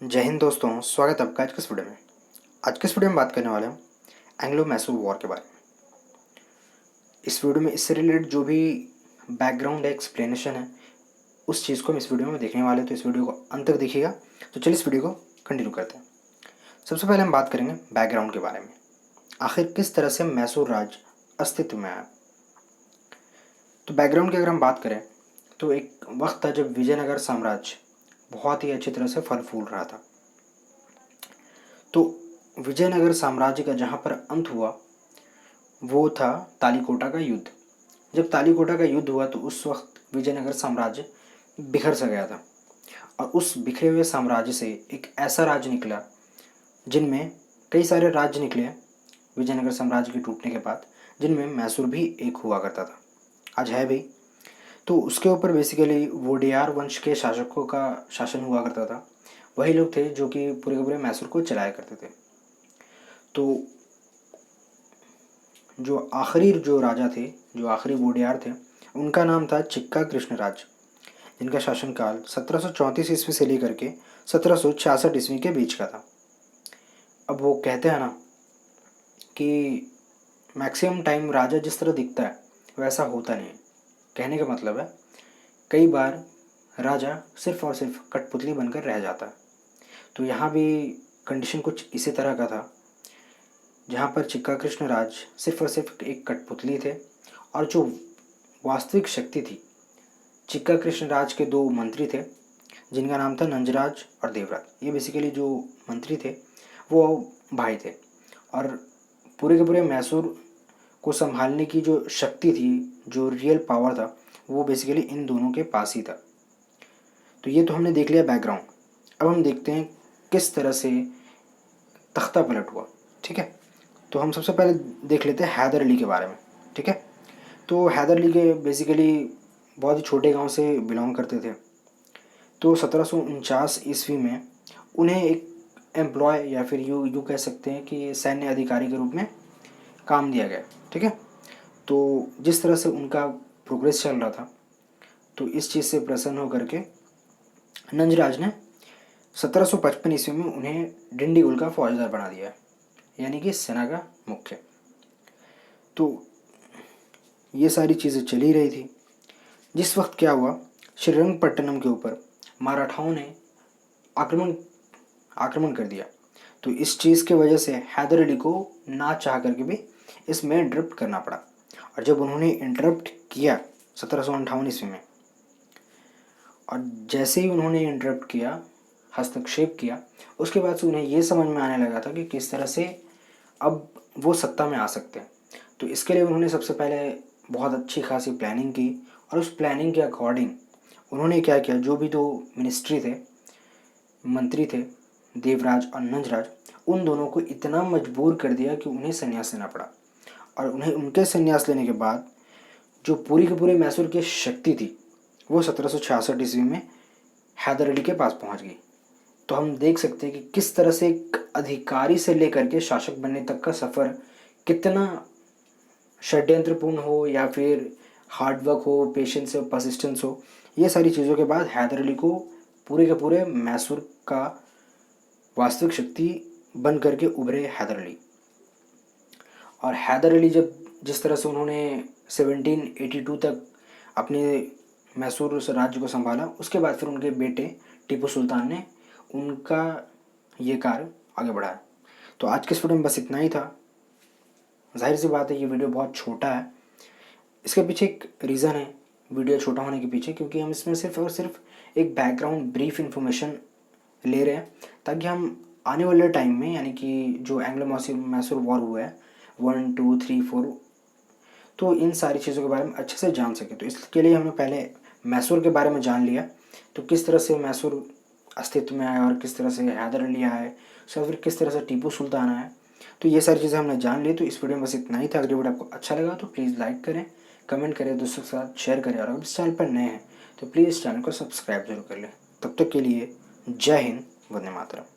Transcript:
जय हिंद दोस्तों, स्वागत है आपका आज के इस वीडियो में। आज के इस वीडियो में बात करने वाले हैं एंग्लो मैसूर वॉर के बारे में। इस वीडियो में इससे रिलेटेड जो भी बैकग्राउंड है, एक्सप्लेनेशन है, उस चीज़ को हम इस वीडियो में देखने वाले हैं, तो इस वीडियो को अंत तक देखिएगा। तो चलिए इस वीडियो को कंटिन्यू करते हैं। सबसे पहले हम बात करेंगे बैकग्राउंड के बारे में। आखिर किस तरह से मैसूर राज्य अस्तित्व में आया। तो बैकग्राउंड की अगर हम बात करें तो एक वक्त था जब विजयनगर साम्राज्य बहुत ही अच्छी तरह से फल फूल रहा था। तो विजयनगर साम्राज्य का जहाँ पर अंत हुआ वो था तालीकोटा का युद्ध। जब तालीकोटा का युद्ध हुआ तो उस वक्त विजयनगर साम्राज्य बिखर सा गया था, और उस बिखरे हुए साम्राज्य से एक ऐसा राज्य निकला जिनमें कई सारे राज्य निकले विजयनगर साम्राज्य के टूटने के बाद, जिनमें मैसूर भी एक हुआ करता था, आज है भी। तो उसके ऊपर बेसिकली वोडेयार वंश के शासकों का शासन हुआ करता था। वही लोग थे जो कि पूरे के पूरे मैसूर को चलाया करते थे। तो जो राजा थे, जो आखिरी वोडेयार थे, उनका नाम था चिक्का कृष्णराज, जिनका शासनकाल 1734 ईस्वी से लेकर के 1766 ईस्वी के बीच का था। अब वो कहते हैं ना कि मैक्सिमम टाइम राजा जिस तरह दिखता है वैसा होता नहीं है। कहने का मतलब है कई बार राजा सिर्फ और सिर्फ कठपुतली बनकर रह जाता है। तो यहाँ भी कंडीशन कुछ इसी तरह का था, जहाँ पर चिक्का कृष्णराज सिर्फ और सिर्फ एक कठपुतली थे, और जो वास्तविक शक्ति थी, चिक्का कृष्णराज के दो मंत्री थे जिनका नाम था नंजराज और देवराज। ये बेसिकली जो मंत्री थे वो भाई थे, और पूरे के पूरे मैसूर को संभालने की जो शक्ति थी, जो रियल पावर था, वो बेसिकली इन दोनों के पास ही था। तो ये तो हमने देख लिया बैकग्राउंड। अब हम देखते हैं किस तरह से तख्ता पलट हुआ। ठीक है, तो हम सबसे पहले देख लेते हैं हैदर अली के बारे में। ठीक है, तो हैदर अली के बेसिकली बहुत ही छोटे गांव से बिलोंग करते थे। तो 1749 ईस्वी में उन्हें एक एम्प्लॉय या फिर यूँ कह सकते हैं कि सैन्य अधिकारी के रूप में काम दिया गया। ठीक है, तो जिस तरह से उनका प्रोग्रेस चल रहा था, तो इस चीज़ से प्रसन्न होकर के नंजराज ने 1755 ईस्वी में उन्हें डिंडीगुल का फौजदार बना दिया, यानी कि सेना का मुख्य। तो ये सारी चीज़ें चली रही थी। जिस वक्त क्या हुआ, श्रीरंगपट्टनम के ऊपर मराठाओं ने आक्रमण आक्रमण कर दिया। तो इस चीज़ के वजह से हैदर अली को ना चाह करके भी इसमें इंटरप्ट करना पड़ा। और जब उन्होंने इंटरप्ट किया 1758 ईस्वी में, और जैसे ही उन्होंने इंटरप्ट किया, हस्तक्षेप किया, उसके बाद से उन्हें ये समझ में आने लगा था कि किस तरह से अब वो सत्ता में आ सकते हैं। तो इसके लिए उन्होंने सबसे पहले बहुत अच्छी खासी प्लानिंग की, और उस प्लानिंग के अकॉर्डिंग उन्होंने क्या किया, जो भी दो मिनिस्ट्री थे, मंत्री थे, देवराज और नंजराज, उन दोनों को इतना मजबूर कर दिया कि उन्हें संन्यास लेना पड़ा। और उन्हें उनके संन्यास लेने के बाद जो पूरी की पूरी मैसूर की शक्ति थी वो 1766 ईस्वी में हैदर अली के पास पहुंच गई। तो हम देख सकते हैं कि किस तरह से एक अधिकारी से लेकर के शासक बनने तक का सफ़र कितना षड्यंत्रपूर्ण हो, या फिर हार्डवर्क हो, पेशेंस हो, परसिस्टेंस हो, ये सारी चीज़ों के बाद हैदर अली को पूरे के पूरे मैसूर का वास्तविक शक्ति बन करके उभरे हैदर अली। और हैदर अली जब जिस तरह से उन्होंने 1782 तक अपने मैसूर राज्य को संभाला, उसके बाद फिर उनके बेटे टीपू सुल्तान ने उनका ये कार्य आगे बढ़ाया। तो आज के इस वीडियो में बस इतना ही था। जाहिर सी बात है ये वीडियो बहुत छोटा है। इसके पीछे एक रीज़न है वीडियो छोटा होने के पीछे, क्योंकि हम इसमें सिर्फ और सिर्फ एक बैकग्राउंड ब्रीफ इन्फॉर्मेशन ले रहे हैं, ताकि हम आने वाले टाइम में, यानी कि जो एंग्लो मैसूर वॉर हुआ है 1, 2, 3, 4, तो इन सारी चीज़ों के बारे में अच्छे से जान सके। तो इसके लिए हमने पहले मैसूर के बारे में जान लिया, तो किस तरह से मैसूर अस्तित्व में आया, और किस तरह से हैदर अली आए, फिर किस तरह से टीपू सुल्तान आए। तो ये सारी चीज़ें हमने जान ली। तो इस वीडियो में बस इतना ही था। अगर वीडियो आपको अच्छा लगा तो प्लीज़ लाइक करें, कमेंट करें, दोस्तों के साथ शेयर करें, और अगर इस चैनल पर नए हैं तो प्लीज़ चैनल को सब्सक्राइब जरूर कर लें। तब तक के लिए जय हिंद, वंदे मातरम।